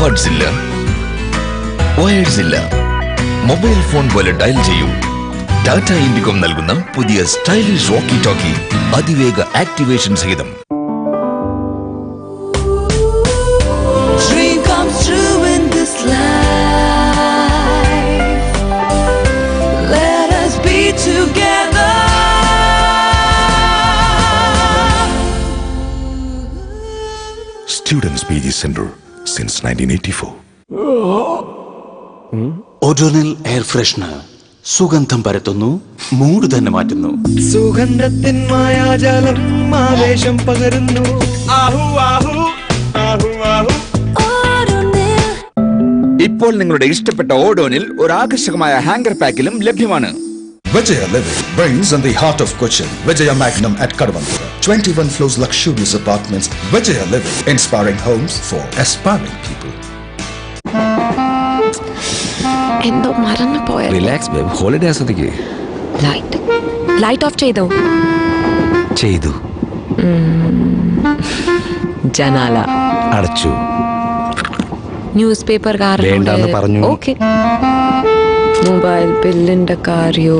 Cards ഇല്ല, wires ഇല്ല. Mobile phone പോലെ ഡയൽ ചെയ്യൂ. ടാറ്റ ഇൻഡികോം നൽകുന്ന പുതിയ സ്റ്റൈലിഷ് വോക്കി ടോക്കി അതിവേഗ ആക്ടിവേഷൻ സഹിതം. Students PG Center since 1984. ഓഡോണിൽ എയർ ഫ്രഷ്നർ സുഗന്ധം പരത്തുന്നു, മൂഡ് തന്നെ മാറ്റുന്നു. സുഗന്ധത്തിൻ മായാജാലം ആവേശം പകരുന്നു. ഇപ്പോൾ നിങ്ങളുടെ ഇഷ്ടപ്പെട്ട ഓഡോനിൽ ഒരു ആകർഷകമായ ഹാങ്കർ പാക്കിലും ലഭ്യമാണ്. Vijaya Living brings in the heart of Cochin, Vijaya Magnum at Kadavantara. 21 floors luxurious apartments. Vijaya Living, inspiring homes for aspiring people. എന്തോ മറന്നു പോയത്. റിലാക്സ് ബേബ്, ഹോളിഡേ ആസ്വദിക്കേ. ലൈറ്റ് ഓഫ് ചെയ്തു. ജനാല അടച്ചു. ന്യൂസ് പേപ്പർ വേണ്ടാന്ന് പറഞ്ഞു. ഓക്കെ. മൊബൈൽ ബില്ലിന്റെ കാര്യോ?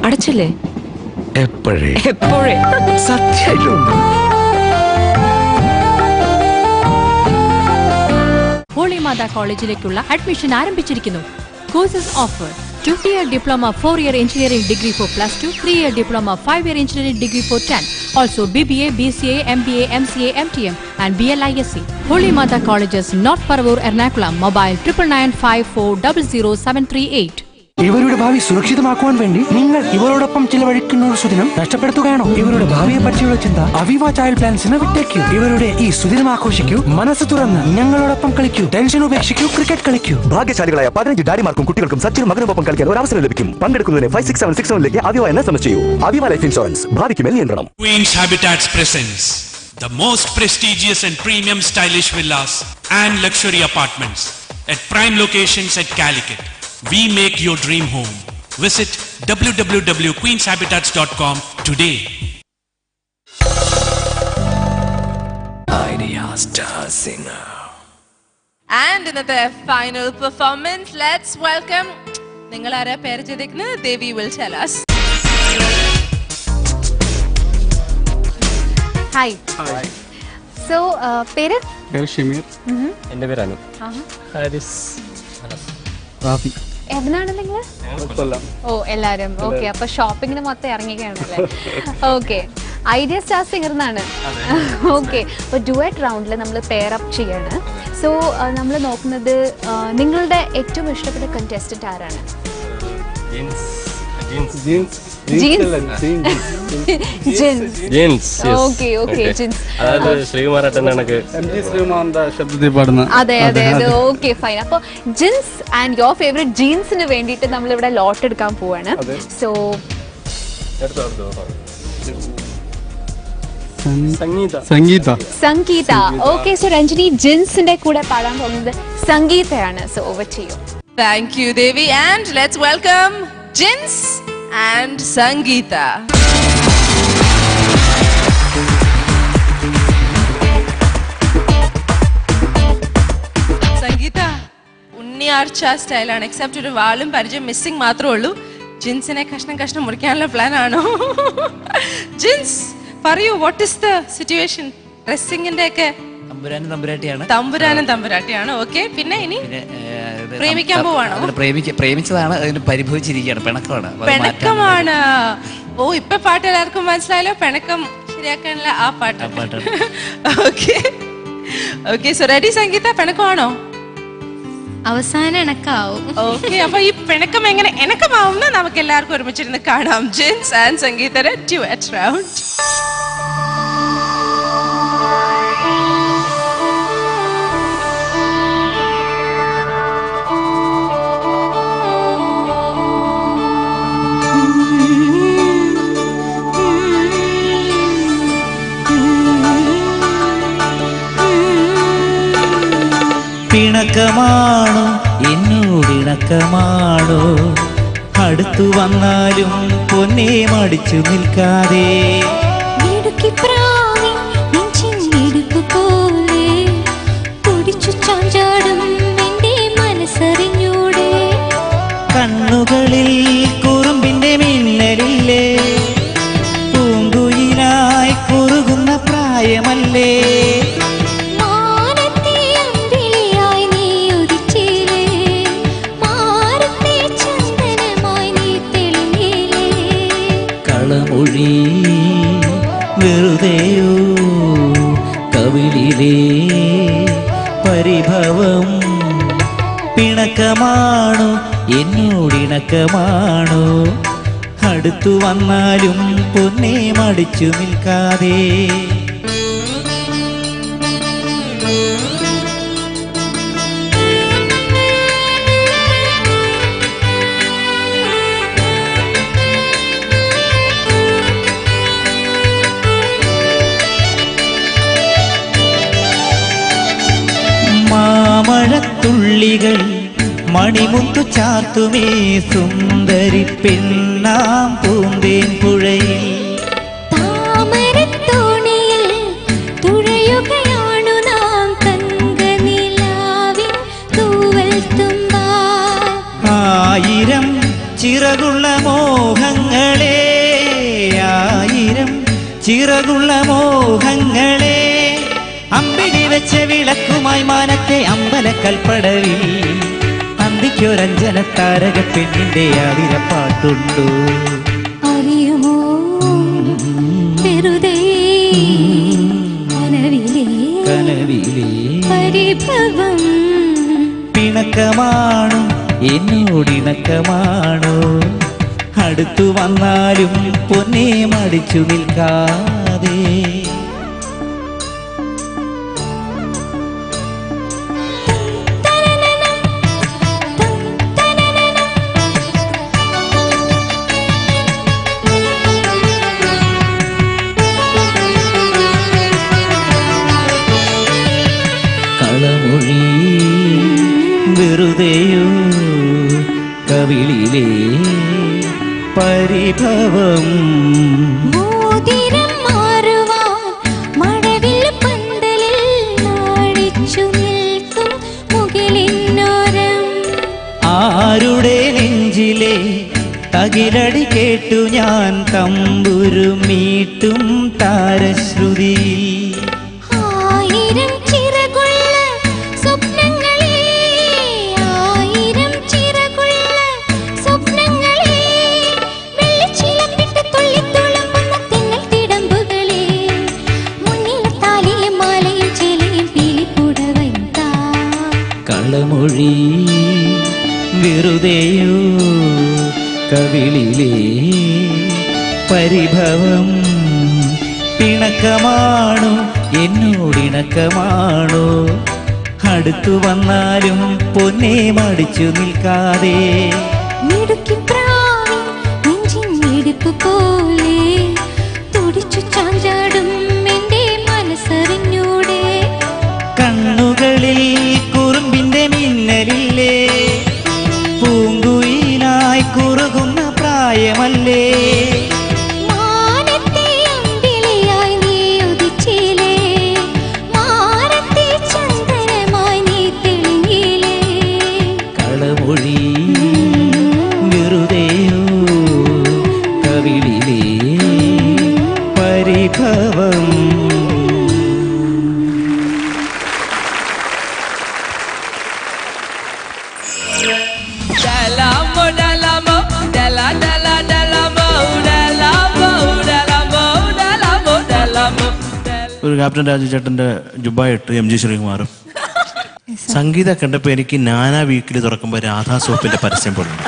അടച്ചില്ലേ? എപ്പോഴേ സത്യം. ഹോളി മാതാ കോളേജിലേക്കുള്ള അഡ്മിഷൻ ആരംഭിച്ചിരിക്കുന്നു. Courses offer 2-year diploma, 4-year engineering degree for +2, 3-year diploma, 5-year engineering degree for 10. Also BBA, BCA, MBA, MCA, MTM and BLISC. Holy Mata Colleges, North Paravur, Ernakulam. Mobile 9995400738. ഇവരുടെ ഭാവി സുരക്ഷിതമാക്കുവാൻ വേണ്ടി നിങ്ങൾ ഇവരോടൊപ്പം ചിലവഴിക്കുന്ന ഒരു സുദിനം നഷ്ടപ്പെടുത്തുകയാണോ? ഇവരുടെ ഭാവിയെ പറ്റിയുള്ള ചിന്ത അവിവ ചൈൽഡ് പ്ലാൻസിനെ വിട്ടേക്കൂ. ഇവരുടെ ഈ സുദിനം ആഘോഷിക്കൂ, മനസ്സ് തുറന്ന് ഞങ്ങളോടൊപ്പം കളിക്കൂ, ടെൻഷൻ ഉപേക്ഷിക്കൂ, ക്രിക്കറ്റ് കളിക്കൂ. ഭാഗ്യശാലികളായ 15 ഡാഡിമാർക്കും കുട്ടികൾക്കും സച്ചിനും മകനൊപ്പം കളിക്കാൻ ഒരു അവസരം ലഭിക്കും. പങ്കെടുക്കുന്നതിന് 5676 അവിവ എന്നെ സമസ് ചെയ്യൂ. അവിവ ലൈഫ് ഇൻഷുറൻസ്, ഭാവിക്ക് മേൽ നിയന്ത്രണം. Queen's Habitats presents the most prestigious and premium stylish villas and luxury apartments at prime locations at Calicut. We make your dream home. Visit www.queenshabitats.com today. Idea Star Singer. And in the final performance, let's welcome Ningalara Perjadikna. Devi will tell us. Hi. So, Pere? Shimir. Ende പേര് അനു. ഹാരിസ്. റാഫി. എവിടുന്നാണ് നിങ്ങൾ? ഓ എല്ലാരും okay. അപ്പൊ ഷോപ്പിങ്ങിന് മൊത്തം ഇറങ്ങിക്കുകയാണല്ലേ? Okay. Idea star സിംഗറിനാണ്. Okay. അപ്പോൾ ഡുവറ്റ് റൗണ്ടിൽ നമ്മൾ പെയർ അപ്പ് ചെയ്യാണ്. സോ നമ്മൾ നോക്കുന്നത് നിങ്ങളുടെ ഏറ്റവും ഇഷ്ടപ്പെട്ട കണ്ടസ്റ്റന്റ് ആരാണ്? അതെ അതെ അതെ. Okay fine. അപ്പൊ ജിൻസ് ആൻഡ് യുവർ ഫേവറേറ്റ് ജീൻസിന് വേണ്ടിയിട്ട് നമ്മൾ ഇവിടെ ലോട്ട് എടുക്കാൻ പോവാണ്. So Sangeetha. Okay. So Ranjini ജിൻസിന്റെ കൂടെ പാടാൻ പോകുന്നത് സംഗീതയാണ്. So over to you. Thank you, Devi. And let's welcome Jins and Sangeeta. Sangeeta, Unniyarcha സ്റ്റൈലാണ്. എക്സെപ്റ്റ് ഒരു വാളും പരിചയം മിസ്സിംഗ് മാത്രമേ ഉള്ളൂ. ജിൻസിനെ കഷ്ണം കഷ്ണം മുറിക്കാനുള്ള പ്ലാൻ ആണോ? ജിൻസ് പറയൂ, വാട്ട് ഇസ് ദ സിറ്റുവേഷൻ? ഡ്രസ്സിങ്ങിന്റെ ഒക്കെ തമ്പുരാനും തമ്പുരാട്ടിയാണ്. ഓക്കെ. പിന്നെ ഇനി പ്രേമിക്കാൻ പോവാണോ? പ്രേമിച്ചതാണ്, അതിന് പരിഭവിച്ചിരിക്കുകയാണ്. പിണക്കമാണ്. ഓ, ഇപ്പൊ പാട്ട് എല്ലാവർക്കും മനസ്സിലായല്ലോ. പിണക്കം ശരിയാക്കാനുള്ള ആ പാട്ട്. Okay okay. സോ റെഡി സംഗീത? പിണക്കമാണോ? അവസാനം ഇണക്കാവും. ഓക്കെ. അപ്പൊ ഈ പിണക്കം എങ്ങനെ ഇണക്കമാവുന്ന നമുക്ക് എല്ലാവർക്കും ഒരുമിച്ചിരുന്ന് കാണാം. ജിൻസ് ആൻഡ് സംഗീതയുടെ ഡ്യുവറ്റ് റൗണ്ട്. പിണക്കമാണോ എന്നോടിണക്കമാണോ അടുത്തു വന്നാലും പൊന്നെ മടിച്ചു നിൽക്കാതെ കണ്ണുകളിൽ കുറുമ്പിന്റെ മിന്നലില്ലേ പൂങ്കുയിലായി കുറുകുന്ന പ്രായമല്ലേ കളമൊഴി വെറുതെയോ കവിളിലെ പരിഭവം പിണക്കമാണോ എന്നോടിണക്കമാണോ അടുത്തു വന്നാലും പൊന്നെ മടിച്ചു നിൽക്കാതെ മാമഴത്തുള്ളികൾ മണിമുത്തു ചാർത്തുമേ സുന്ദരി പെണ്ണാം പൂന്തേൻ പുഴയിൽ ആയിരം ചിറകുള്ള മോഹങ്ങളെ ആയിരം ചിറകുള്ള മോഹങ്ങളെ അമ്പിളി വെച്ച വിളക്കുമായി മാനത്തെ അമ്പലക്കൽപ്പടവിൽ അന്തിക്കൊരഞ്ജന താരക പെണ്ണിന്റെ ആതിരപ്പാട്ടുണ്ടോ അറിയുമോ വെറുതെ കനവിലെ പരിഭവം പിണക്കമാണോ എന്നോടിണക്കമാണോ അടുത്തു വന്നാലും പൊന്നെ മടിച്ചു നിൽക്കാതെ കളമൊഴി വെറുതെയോ കവിളിലെ പരിഭവം ആരുടെ നെഞ്ചിലെ തകിലടി കേട്ടു ഞാൻ തമ്പുരുമീട്ടും താരശ്രുതി കളമൊഴി വെറുതെയോ കവിളിലെ പരിഭവം പിണക്കമാണോ എന്നോടിണക്കമാണോ അടുത്തു വന്നാലും പൊന്നെ മടിച്ചു നിൽക്കാതെ കണ്ണുകളിൽ കുറുമ്പിന്റെ മിന്നലില്ലേ പൂങ്കുയിലായി കുറുകുന്ന പ്രായമല്ലേ കളമൊഴി വെറുതെയോ കവിളിലെ പരിഭവം ഒരു ക്യാപ്റ്റൻ രാജുചേട്ടൻ്റെ ജുബായിട്ട് എം ജി ശ്രീകുമാറും സംഗീത കണ്ടപ്പോൾ എനിക്ക് നാനാ വീക്കിൽ തുറക്കുമ്പോൾ രാധാ സോപ്പിന്റെ പരസ്യം പോലുണ്ട്.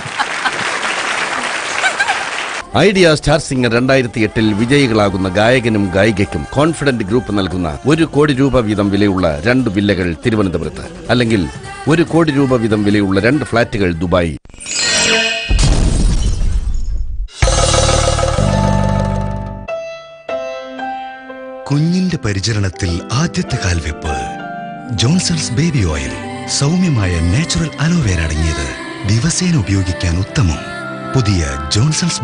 ഐഡിയ സ്റ്റാർ സിംഗർ 2008 വിജയികളാകുന്ന ഗായകനും ഗായികയ്ക്കും കോൺഫിഡന്റ് ഗ്രൂപ്പ് നൽകുന്ന 1 കോടി രൂപ വീതം വിലയുള്ള 2 വില്ലകൾ തിരുവനന്തപുരത്ത്, അല്ലെങ്കിൽ 1 കോടി രൂപ വീതം വിലയുള്ള 2 ഫ്ളാറ്റുകൾ ദുബായ്. കുഞ്ഞിന്റെ പരിചരണത്തിൽ ആദ്യത്തെ കാൽവെപ്പ് ജോൺസൺസ് ബേബി ഓയിൽ. സൗമ്യമായ നാച്ചുറൽ അലോവേര അടങ്ങിയത്, ദിവസേന ഉപയോഗിക്കാൻ ഉത്തമം. പുതിയ ജോൺസൺസ്